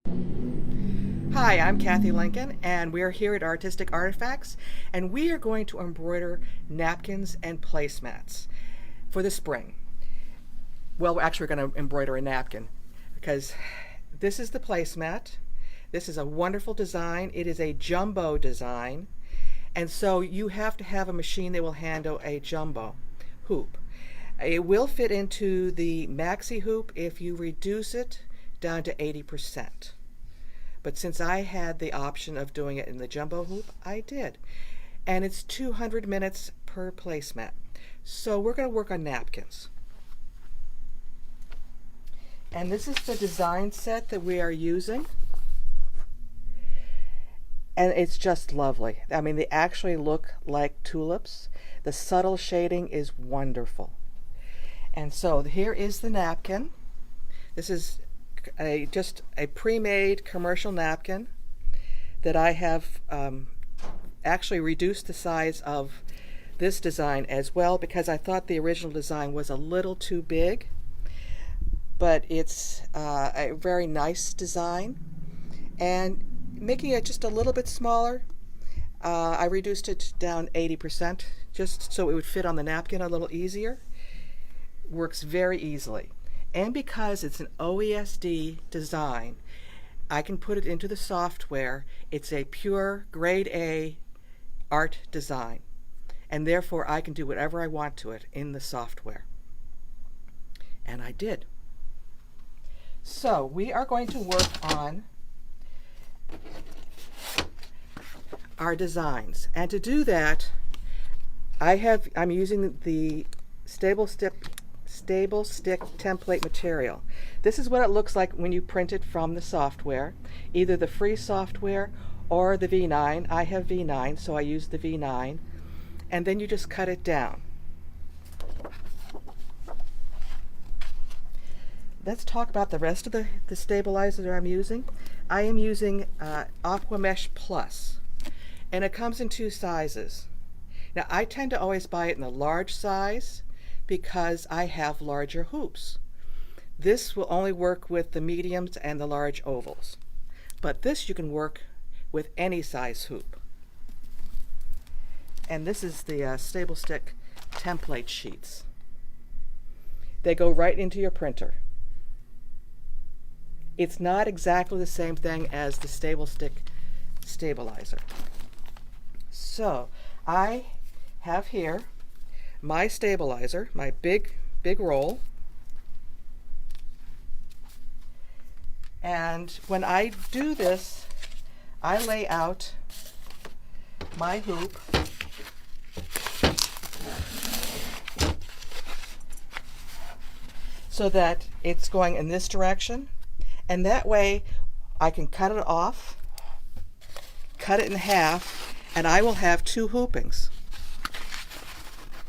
Hi, I'm Kathy Lincoln, and we're here at Artistic Artifacts, and we are going to embroider napkins and placemats for the spring. Well, we're actually going to embroider a napkin because this is the placemat. This is a wonderful design. It is a jumbo design, and so you have to have a machine that will handle a jumbo hoop. It will fit into the maxi hoop if you reduce it down to 80%. But since I had the option of doing it in the jumbo hoop, I did. And it's 200 minutes per placemat. So we're going to work on napkins. And this is the design set that we are using. And it's just lovely. I mean, they actually look like tulips. The subtle shading is wonderful. And so here is the napkin. This is just a pre-made commercial napkin that I have actually reduced the size of this design as well because I thought the original design was a little too big, but it's a very nice design, and making it just a little bit smaller, I reduced it down 80% just so it would fit on the napkin a little easier. Works very easily. And because it's an OESD design, I can put it into the software. It's a pure grade A art design. And therefore I can do whatever I want to it in the software. And I did. So we are going to work on our designs. And to do that, I'm using the stable stick template material. This is what it looks like when you print it from the software, either the free software or the V9. I have V9, so I use the V9, and then you just cut it down. Let's talk about the rest of the stabilizer that I'm using. I am using Aqua Mesh Plus, and it comes in two sizes. Now I tend to always buy it in the large size because I have larger hoops. This will only work with the mediums and the large ovals, but this you can work with any size hoop. And this is the stable stick template sheets. They go right into your printer. It's not exactly the same thing as the stable stick stabilizer. So I have here my stabilizer, my big roll. And when I do this, I lay out my hoop so that it's going in this direction. And that way I can cut it off, cut it in half, and I will have two hoopings.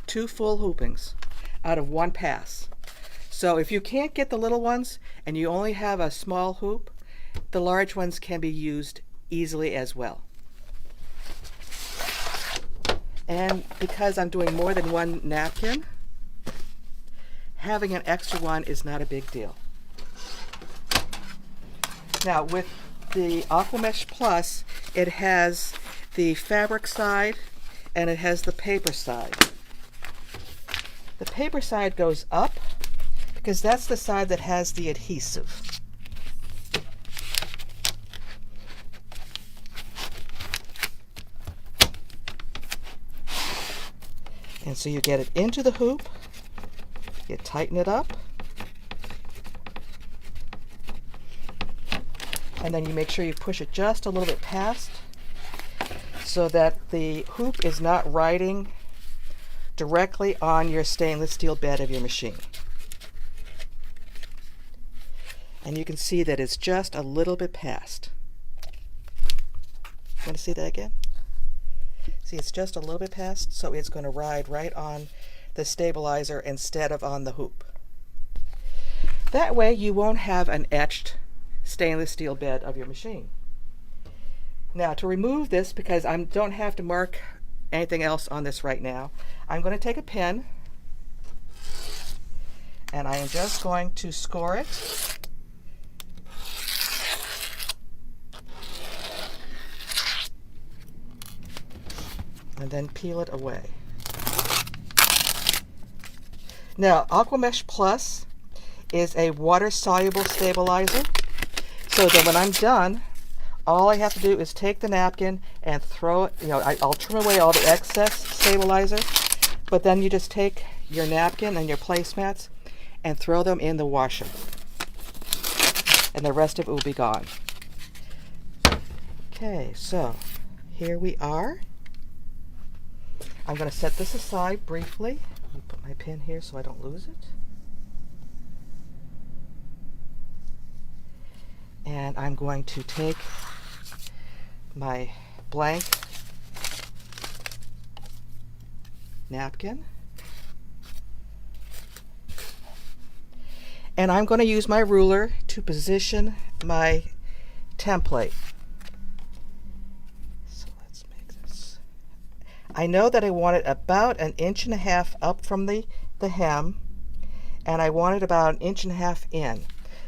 Two full hoopings out of one pass. So if you can't get the little ones and you only have a small hoop, the large ones can be used easily as well. And because I'm doing more than one napkin, having an extra one is not a big deal. Now with the Aqua Mesh Plus, it has the fabric side and it has the paper side. The paper side goes up because that's the side that has the adhesive. And so you get it into the hoop, you tighten it up, and then you make sure you push it just a little bit past so that the hoop is not riding directly on your stainless steel bed of your machine. And you can see that it's just a little bit past. Want to see that again? See, it's just a little bit past, so it's going to ride right on the stabilizer instead of on the hoop. That way you won't have an etched stainless steel bed of your machine. Now to remove this, because I don't have to mark anything else on this right now, I'm going to take a pin and I am just going to score it and then peel it away. Now, Aqua Mesh Plus is a water-soluble stabilizer, so that when I'm done, all I have to do is take the napkin and throw it, I'll trim away all the excess stabilizer, but then you just take your napkin and your placemats and throw them in the washer, and the rest of it will be gone. Okay, so here we are. I'm going to set this aside briefly. Let me put my pin here so I don't lose it. And I'm going to take my blank napkin, and I'm going to use my ruler to position my template. So let's make this. I know that I want it about 1.5 inches up from the hem, and I want it about 1.5 inches in.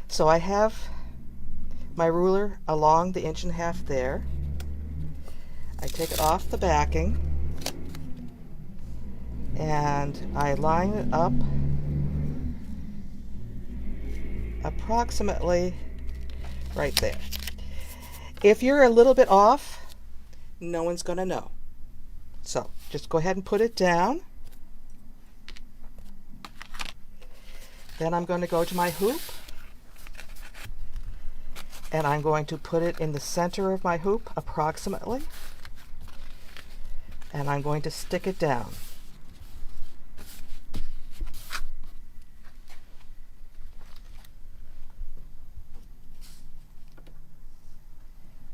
So I have my ruler along the 1.5 inches there. I take it off the backing and I line it up approximately right there. If you're a little bit off, no one's going to know. So just go ahead and put it down. Then I'm going to go to my hoop, and I'm going to put it in the center of my hoop approximately, and I'm going to stick it down.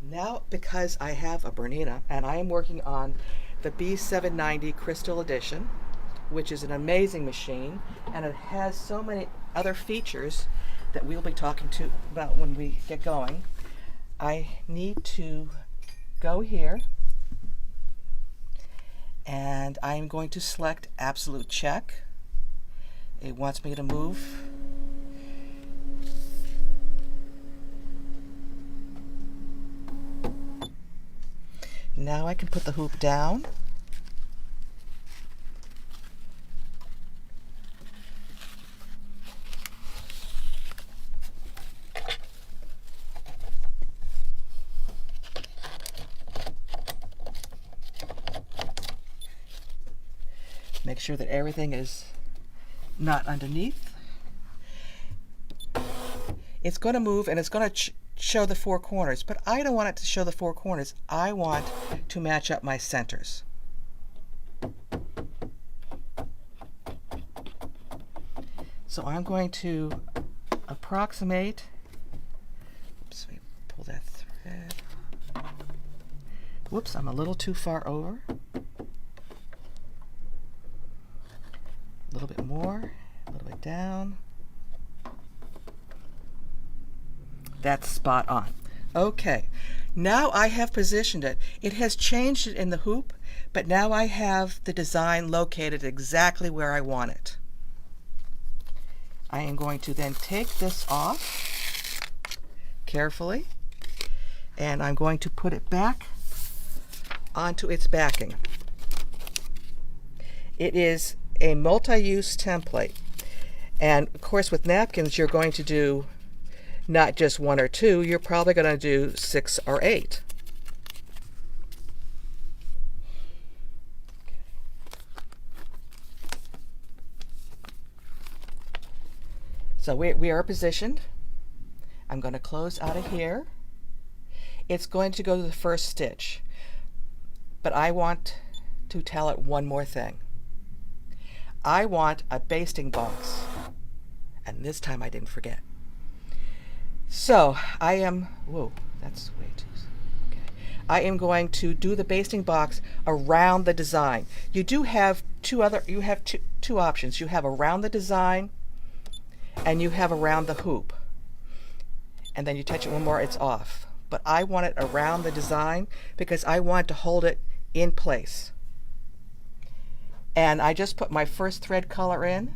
Now, because I have a Bernina and I am working on the B790 Crystal Edition, which is an amazing machine, and it has so many other features that we'll be talking about when we get going, I need to go here, and I'm going to select Absolute Check. It wants me to move now. I can put the hoop down. Make sure that everything is not underneath. It's going to move and it's going to show the 4 corners, but I don't want it to show the 4 corners. I want to match up my centers. So I'm going to approximate. Oops, let me pull that thread. Whoops, I'm a little too far over. A little bit more, a little bit down. That's spot on. Okay, now I have positioned it. It has changed it in the hoop, but now I have the design located exactly where I want it. I am going to then take this off carefully, and I'm going to put it back onto its backing. It is a multi-use template, and of course with napkins you're going to do not just 1 or 2, you're probably going to do 6 or 8. Okay. So we are positioned. I'm going to close out of here. It's going to go to the first stitch, but I want to tell it one more thing. I want a basting box, and this time I didn't forget. So I am, whoa, that's way too, okay. I am going to do the basting box around the design. You do have two options. You have around the design and you have around the hoop. And then you touch it one more, it's off. But I want it around the design because I want to hold it in place. And I just put my first thread color in.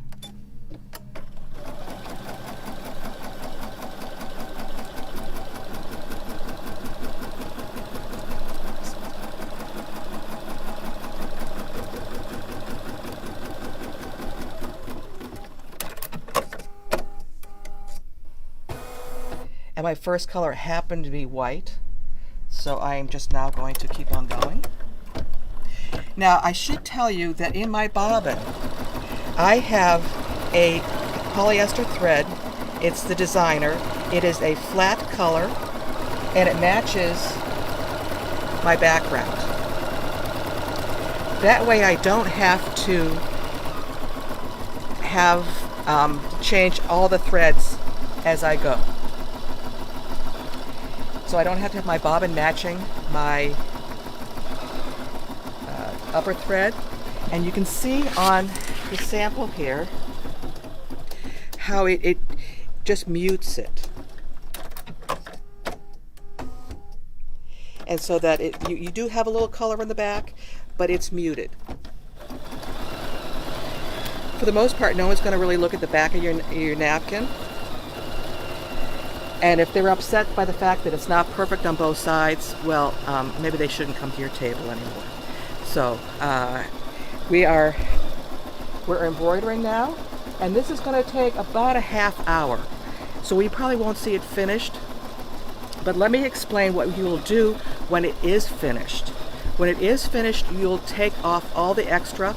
and my first color happened to be white, so I am just now going to keep on going. Now I should tell you that in my bobbin I have a polyester thread. It's the designer. It is a flat color and it matches my background. That way I don't have to change all the threads as I go. So I don't have to have my bobbin matching my upper thread. And you can see on the sample here how it just mutes it. And so that you do have a little color in the back, but it's muted. For the most part, no one's going to really look at the back of your napkin. And if they're upset by the fact that it's not perfect on both sides, well, maybe they shouldn't come to your table anymore. So we're embroidering now, and this is going to take about a half hour. So we probably won't see it finished, but let me explain what you will do when it is finished. When it is finished, you'll take off all the extra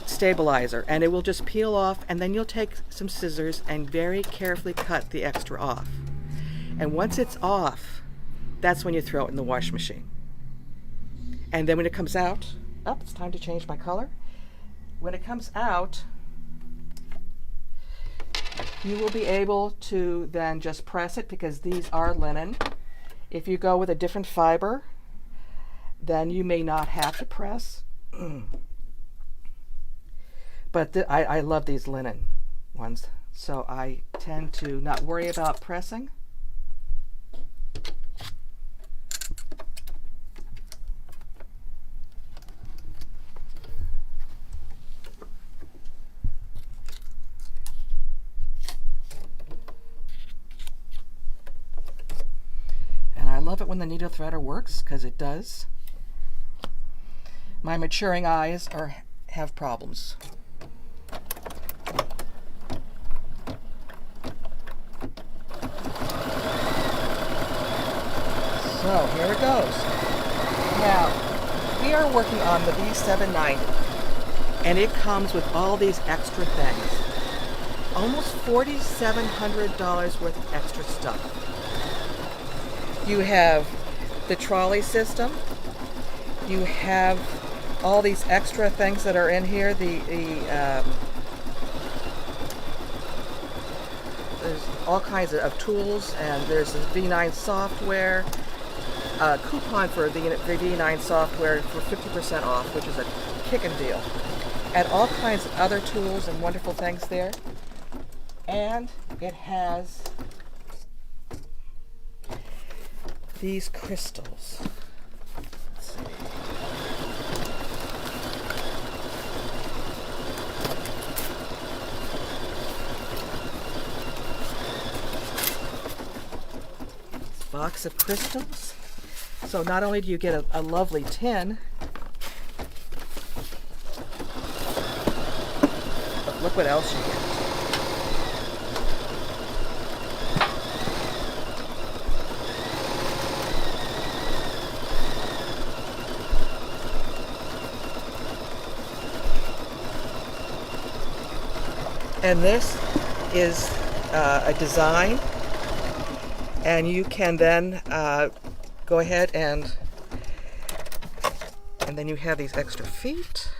stabilizer and it will just peel off, and then you'll take some scissors and very carefully cut the extra off. And once it's off, that's when you throw it in the wash machine. And then when it comes out, it's time to change my color. When it comes out, you will be able to then just press it, because these are linen. If you go with a different fiber, then you may not have to press. But I love these linen ones, so I tend to not worry about pressing. And I love it when the needle threader works, because it does. My maturing eyes have problems. So here it goes. Now, we are working on the B790, and it comes with all these extra things. Almost $4,700 worth of extra stuff. You have the trolley system. You have all these extra things that are in here. There's all kinds of tools, and there's this V9 software. Coupon for the V9 software for 50% off, which is a kickin' deal. And all kinds of other tools and wonderful things there. And it has these crystals. Let's see. Box of crystals. So not only do you get a lovely tin, but look what else you get. And this is a design, and you can then go ahead and then you have these extra feet.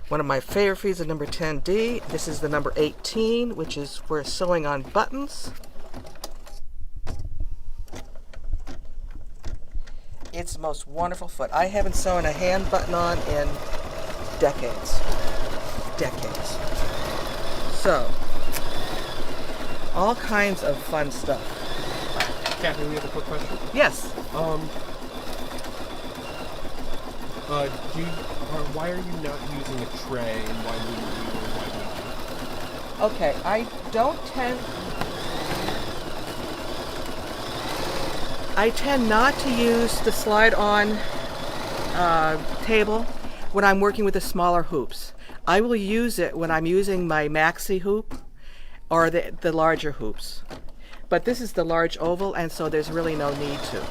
One of my favorite feet is number 10D. This is the number 18, which is for sewing on buttons. It's the most wonderful foot. I haven't sewn a hand button on in decades. So, all kinds of fun stuff. Catherine, we have a quick question. Yes. Why are you not using a tray, and why wouldn't you, or why would you? Okay, I tend not to use the slide-on table when I'm working with the smaller hoops. I will use it when I'm using my maxi hoop or the larger hoops. But this is the large oval, and so there's really no need to.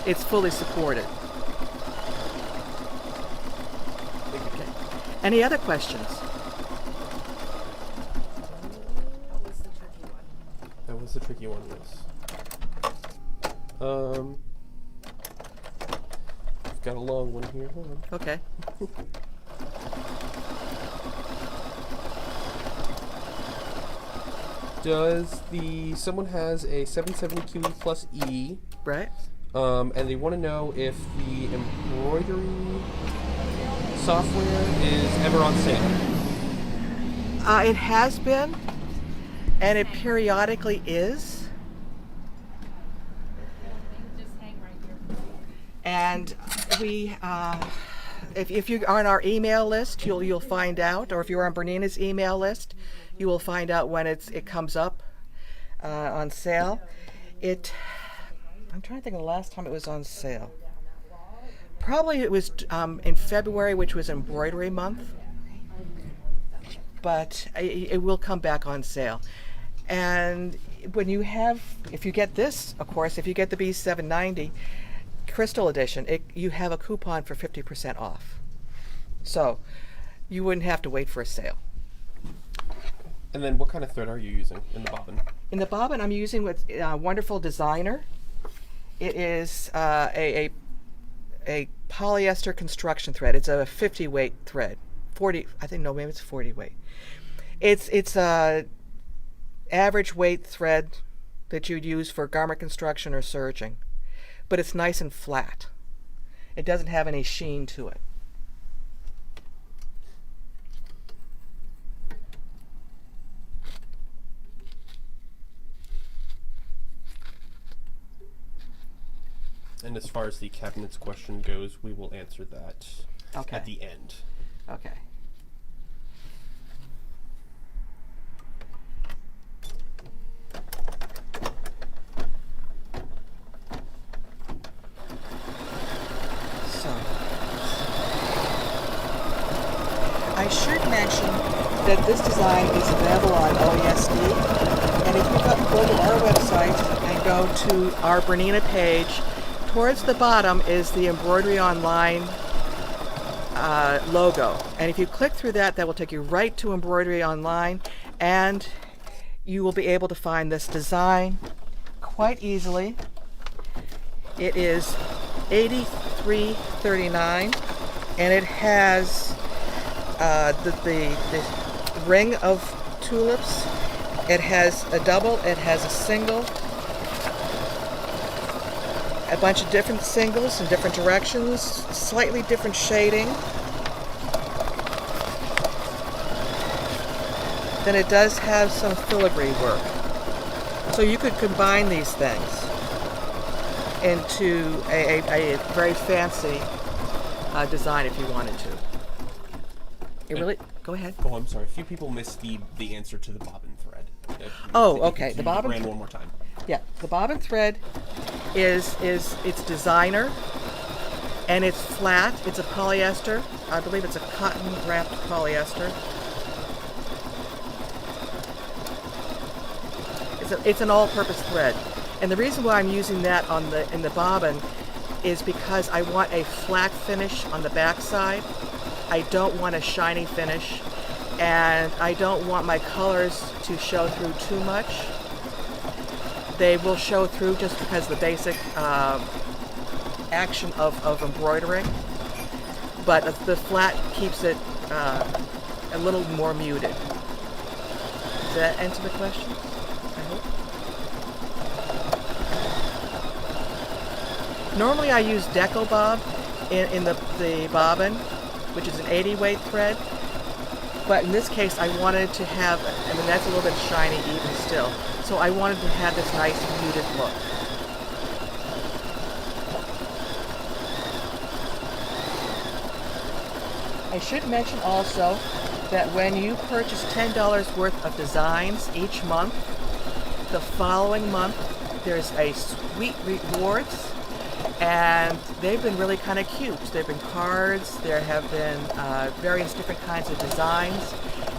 It's fully supported. Okay. Any other questions? That was the tricky one, yes. I've got a long one here. Hold on. Okay. Someone has a 770 QE plus E, Right. and they want to know if the embroidery software is ever on sale. It has been, and it periodically is. And we, if you are on our email list, you'll find out, or if you're on Bernina's email list, you will find out when it comes up on sale. I'm trying to think of the last time it was on sale. Probably it was in February, which was embroidery month, but it will come back on sale. And when you have, if you get this, of course, if you get the B790 Crystal Edition, you have a coupon for 50% off. So you wouldn't have to wait for a sale. And then what kind of thread are you using in the bobbin? In the bobbin, I'm using with Wonderful Designer. It is a polyester construction thread. It's a 50 weight thread. 40, I think, no, maybe it's 40 weight. It's a average weight thread that you'd use for garment construction or serging. But it's nice and flat. It doesn't have any sheen to it. And as far as the cabinets question goes, we will answer that at the end. Okay. I should mention that this design is available on OESD, and if you go to our website and go to our Bernina page, towards the bottom is the Embroidery Online logo, and if you click through that, that will take you right to Embroidery Online, and you will be able to find this design quite easily. It is $83.39, and it has the ring of tulips. It has a double, it has a single, a bunch of different singles in different directions, slightly different shading. Then it does have some filigree work. So you could combine these things into a very fancy design if you wanted to. It really, go ahead. Oh, I'm sorry. A few people missed the answer to the bobbin thread. Oh, okay. The bobbin ran one more time. Yeah, the bobbin thread is it's designer, and it's flat. It's a polyester. I believe it's a cotton wrapped polyester. It's an all-purpose thread, and the reason why I'm using that in the bobbin is because I want a flat finish on the back side. I don't want a shiny finish, and I don't want my colors to show through too much. They will show through just because the basic action of embroidering, but the flat keeps it a little more muted. Does that answer the question? I hope. Normally I use Deco Bob in the bobbin, which is an 80 weight thread, but in this case I wanted to have, I mean that's a little bit shiny even still, so I wanted to have this nice muted look. I should mention also that when you purchase $10 worth of designs each month, the following month there's a sweet rewards, and they've been really kind of cute. There have been cards, there have been various different kinds of designs.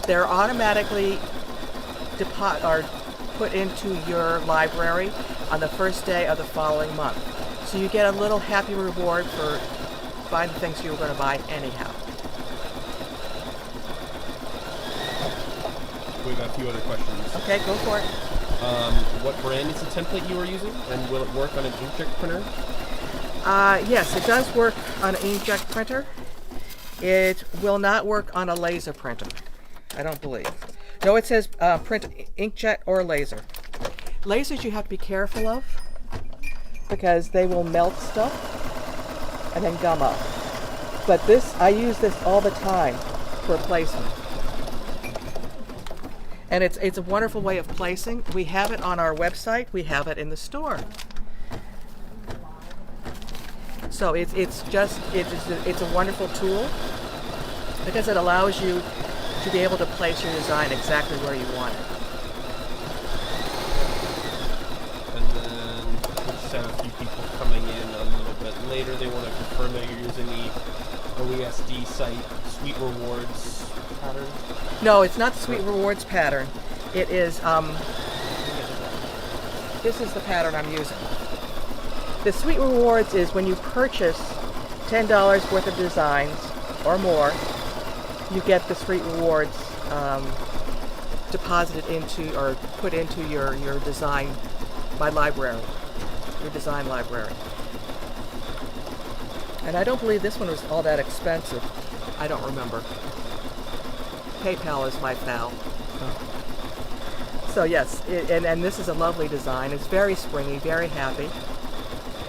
They're automatically are put into your library on the first day of the following month. So you get a little happy reward for buying the things you were going to buy anyhow. We have a few other questions. Okay, go for it. What brand is the template you are using, and will it work on an inkjet printer? Yes, it does work on an inkjet printer. It will not work on a laser printer, I don't believe. No, it says print inkjet or laser. Lasers you have to be careful of because they will melt stuff and then gum up. But this, I use this all the time for placement. And it's a wonderful way of placing. We have it on our website. We have it in the store. So it's a wonderful tool because it allows you to be able to place your design exactly where you want it. And then we just have a few people coming in a little bit later. They want to confirm that you're using the OESD site Sweet Rewards pattern. No, it's not the Sweet Rewards pattern. It is, this is the pattern I'm using. The Sweet Rewards is when you purchase $10 worth of designs or more, you get the Sweet Rewards deposited into or put into your design, my library, your design library. And I don't believe this one was all that expensive. I don't remember. PayPal is my pal. So yes, and this is a lovely design. It's very springy, very happy.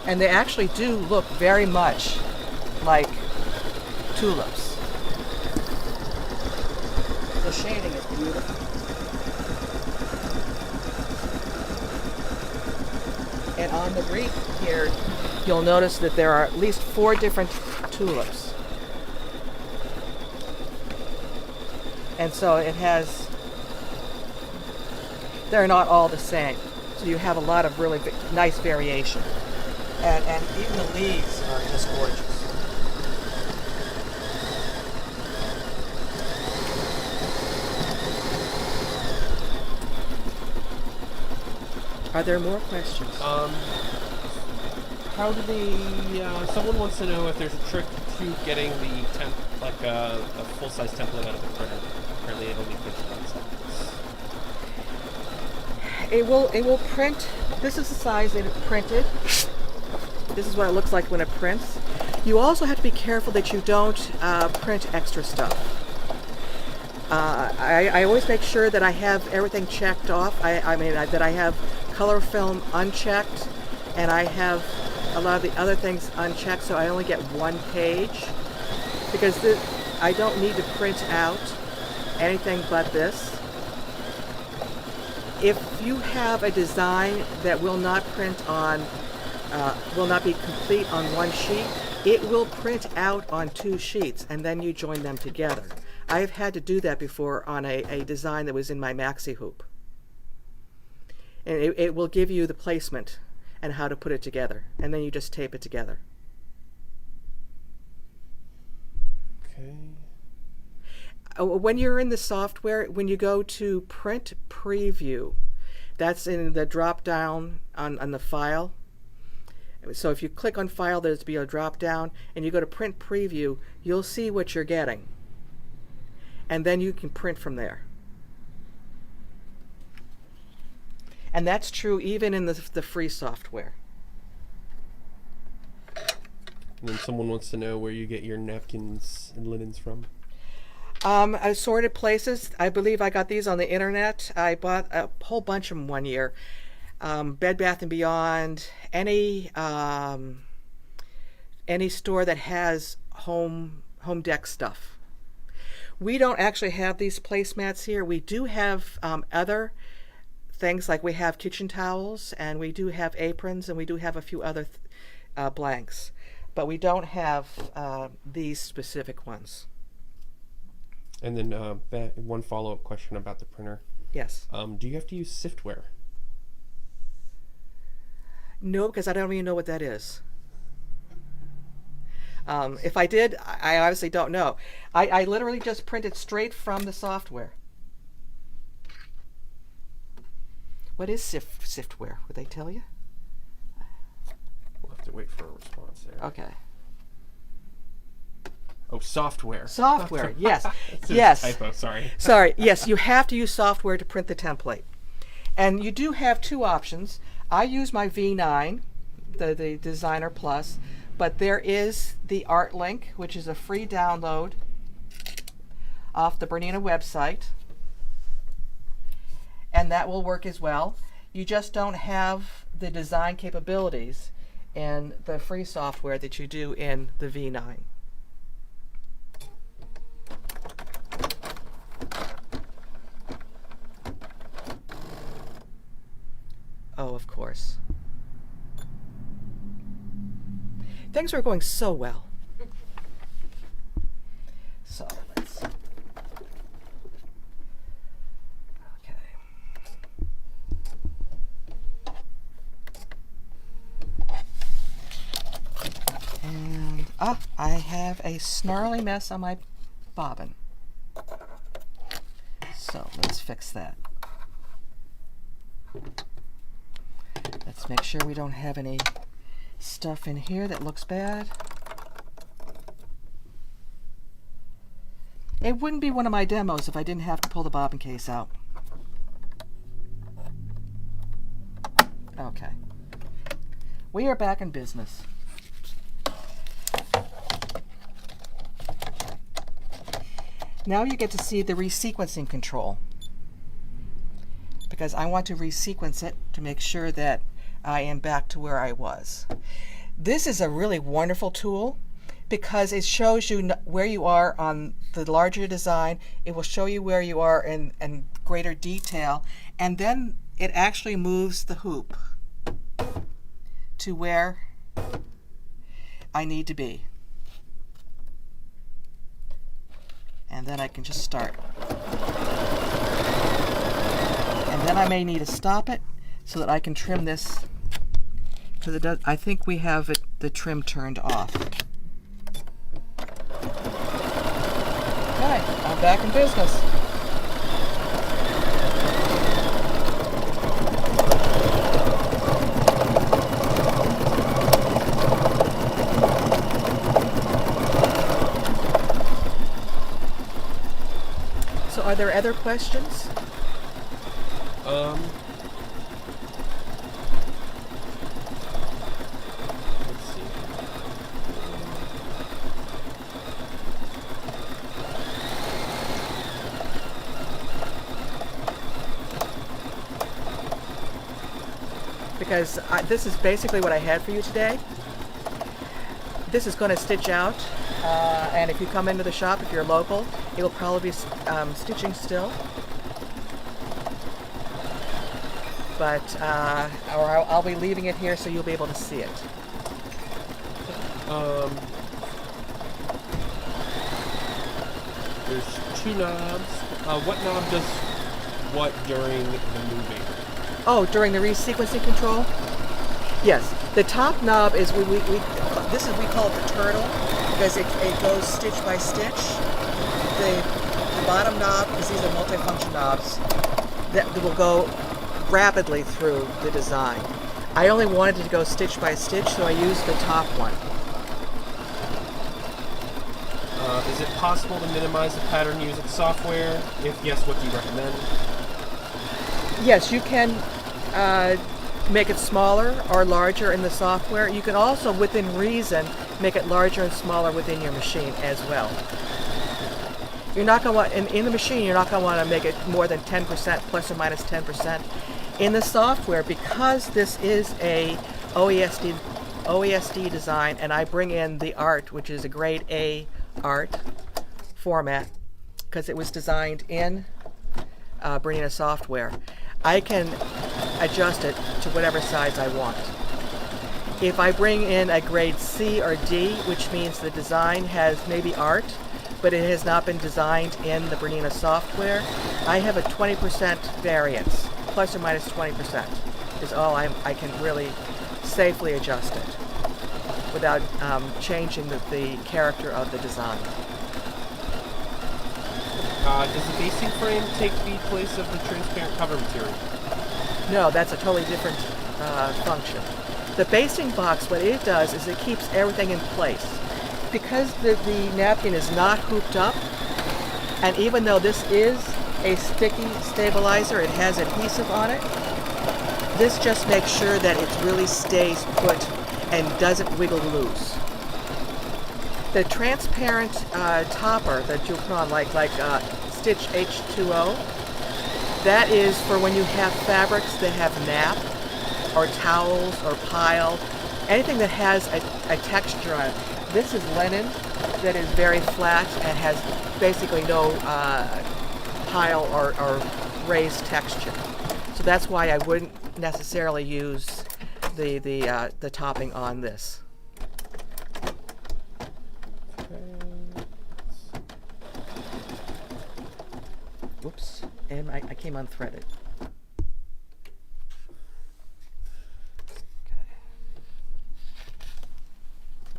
And they actually do look very much like tulips. The shading is beautiful. And on the wreath here, you'll notice that there are at least 4 different tulips. And so it has, they're not all the same. So you have a lot of really nice variation. And even the leaves are just gorgeous. Are there more questions? How do they, someone wants to know if there's a trick to getting the like a full-size template out of the printer. Apparently it only prints one size. It will print, this is the size that it printed. This is what it looks like when it prints. You also have to be careful that you don't print extra stuff. I always make sure that I have everything checked off. That I have color film unchecked, and I have a lot of the other things unchecked, so I only get 1 page. Because I don't need to print out anything but this. If you have a design that will not print on, will not be complete on 1 sheet, it will print out on 2 sheets, and then you join them together. I have had to do that before on a design that was in my maxi hoop. And it will give you the placement and how to put it together, and then you just tape it together. Okay. When you're in the software, when you go to print preview, that's in the drop down on the file. So if you click on file, there's be a drop down, and you go to print preview, you'll see what you're getting. And then you can print from there. And that's true even in the free software. And then someone wants to know where you get your napkins and linens from. Assorted places. I believe I got these on the internet. I bought a whole bunch of them one year. Bed Bath & Beyond, any store that has home deck stuff. We don't actually have these placemats here. We do have other things, like we have kitchen towels, and we do have aprons, and we do have a few other blanks. But we don't have these specific ones. And then one follow-up question about the printer. Yes. Do you have to use Siftware? No, because I don't even know what that is. If I did, I obviously don't know. I literally just printed straight from the software. What is Siftware? Would they tell you? We'll have to wait for a response there. Okay. Oh, software. Software, yes. It's a Yes. typo, sorry. Sorry, yes, you have to use software to print the template. And you do have two options. I use my V9, the Designer Plus, but there is the Art Link, which is a free download off the Bernina website. And that will work as well. You just don't have the design capabilities in the free software that you do in the V9. Oh, of course. Things are going so well. So let's. Okay. And I have a snarly mess on my bobbin. So let's fix that. Let's make sure we don't have any stuff in here that looks bad. It wouldn't be one of my demos if I didn't have to pull the bobbin case out. Okay. We are back in business. Now you get to see the resequencing control, because I want to resequence it to make sure that I am back to where I was. This is a really wonderful tool because it shows you where you are on the larger design. It will show you where you are in greater detail, and then it actually moves the hoop to where I need to be. And then I can just start. And then I may need to stop it so that I can trim this, because it does. I think we have the trim turned off. Okay, I'm back in business. So are there other questions? Let's see. Because this is basically what I had for you today. This is going to stitch out, and if you come into the shop, if you're local, it will probably be stitching still. But or I'll be leaving it here so you'll be able to see it. There's two knobs. What knob does what during the moving? Oh, during the resequencing control? Yes, the top knob is we call it the turtle because it goes stitch by stitch. The bottom knob, because these are multifunction knobs, that will go rapidly through the design. I only wanted it to go stitch by stitch, so I used the top one. Is it possible to minimize the pattern using software? If yes, what do you recommend? Yes, you can make it smaller or larger in the software. You can also, within reason, make it larger and smaller within your machine as well. You're not going to want, in the machine, you're not going to want to make it more than 10%, plus or minus 10%. In the software, because this is a OESD design, and I bring in the art, which is a grade A art format, because it was designed in Bernina software, I can adjust it to whatever size I want. If I bring in a grade C or D, which means the design has maybe art, but it has not been designed in the Bernina software, I have a 20% variance, plus or minus 20% is all I can really safely adjust it without changing the character of the design. Does the basing frame take the place of the transparent cover material? No, that's a totally different function. The basting box, what it does is it keeps everything in place. Because the napkin is not hooped up, and even though this is a sticky stabilizer, it has adhesive on it, this just makes sure that it really stays put and doesn't wiggle loose. The transparent topper that you put on, like Stitch H2O, that is for when you have fabrics that have nap, or towels, or pile, anything that has a texture on it. This is linen that is very flat and has basically no pile or raised texture. So that's why I wouldn't necessarily use the topping on this. Oops, and I came unthreaded.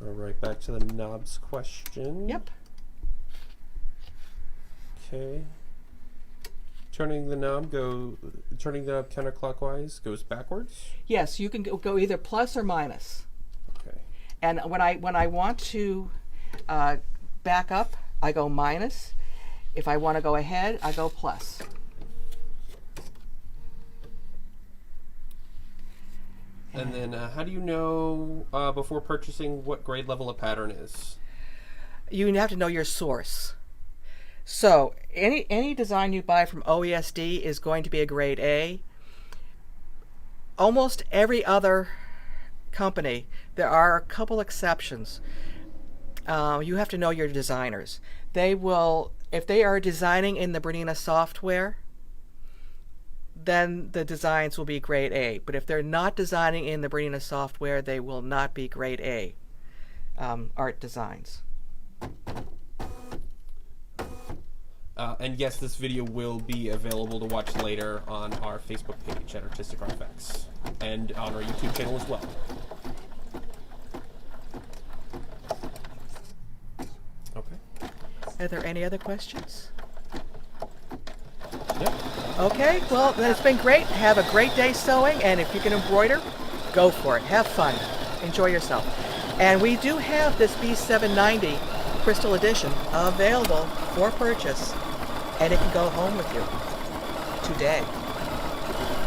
All right, back to the knobs question. Yep. Okay. Turning the knob counterclockwise goes backwards? Yes, you can go either plus or minus. Okay. And when I want to back up, I go minus. If I want to go ahead, I go plus. And then how do you know before purchasing what grade level a pattern is? You have to know your source. So any design you buy from OESD is going to be a grade A. Almost every other company, there are a couple exceptions. You have to know your designers. They will, if they are designing in the Bernina software, then the designs will be grade A. But if they're not designing in the Bernina software, they will not be grade A art designs. And yes, this video will be available to watch later on our Facebook page at Artistic Artifacts and on our YouTube channel as well. Okay. Are there any other questions? Yep. Okay, well, it's been great. Have a great day sewing, and if you can embroider, go for it. Have fun. Enjoy yourself. And we do have this B790 Crystal Edition available for purchase, and it can go home with you today.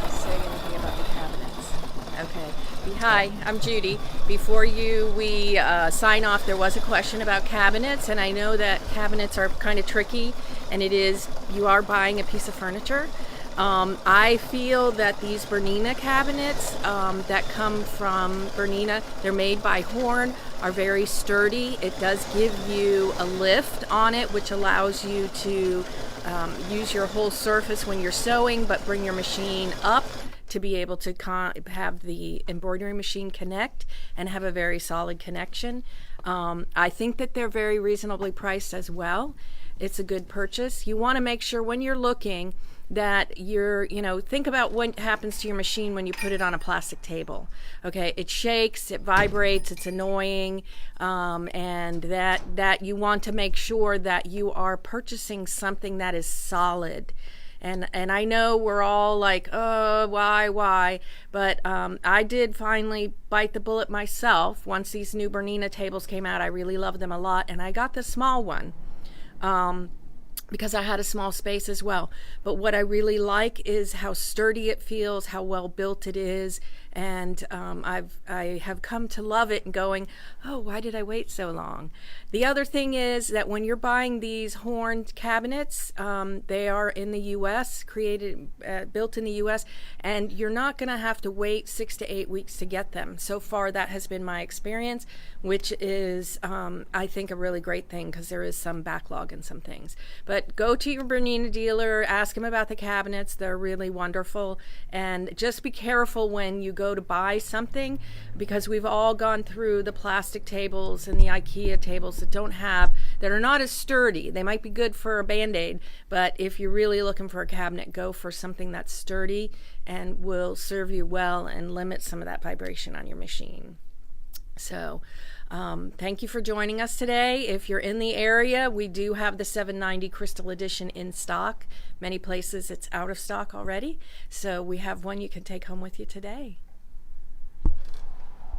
Say anything about the cabinets. Okay. Hi, I'm Judy. Before we sign off, there was a question about cabinets, and I know that cabinets are kind of tricky, and you are buying a piece of furniture. I feel that these Bernina cabinets that come from Bernina, they're made by Horn, are very sturdy. It does give you a lift on it, which allows you to use your whole surface when you're sewing, but bring your machine up to be able to have the embroidery machine connect and have a very solid connection. I think that they're very reasonably priced as well. It's a good purchase. You want to make sure when you're looking that think about what happens to your machine when you put it on a plastic table. Okay, it shakes, it vibrates, it's annoying, and that you want to make sure that you are purchasing something that is solid. And I know we're all like, oh, why? But I did finally bite the bullet myself. Once these new Bernina tables came out, I really loved them a lot, and I got the small one. Because I had a small space as well. But what I really like is how sturdy it feels, how well built it is, and I have come to love it and going, oh, why did I wait so long? The other thing is that when you're buying these horned cabinets, they are in the U.S., built in the U.S., and you're not going to have to wait 6 to 8 weeks to get them. So far, that has been my experience, which is, I think, a really great thing because there is some backlog in some things. But go to your Bernina dealer, ask them about the cabinets. They're really wonderful. And just be careful when you go to buy something, because we've all gone through the plastic tables and the IKEA tables that are not as sturdy. They might be good for a Band-Aid, but if you're really looking for a cabinet, go for something that's sturdy and will serve you well and limit some of that vibration on your machine. So thank you for joining us today. If you're in the area, we do have the 790 Crystal Edition in stock. Many places it's out of stock already. So we have one you can take home with you today.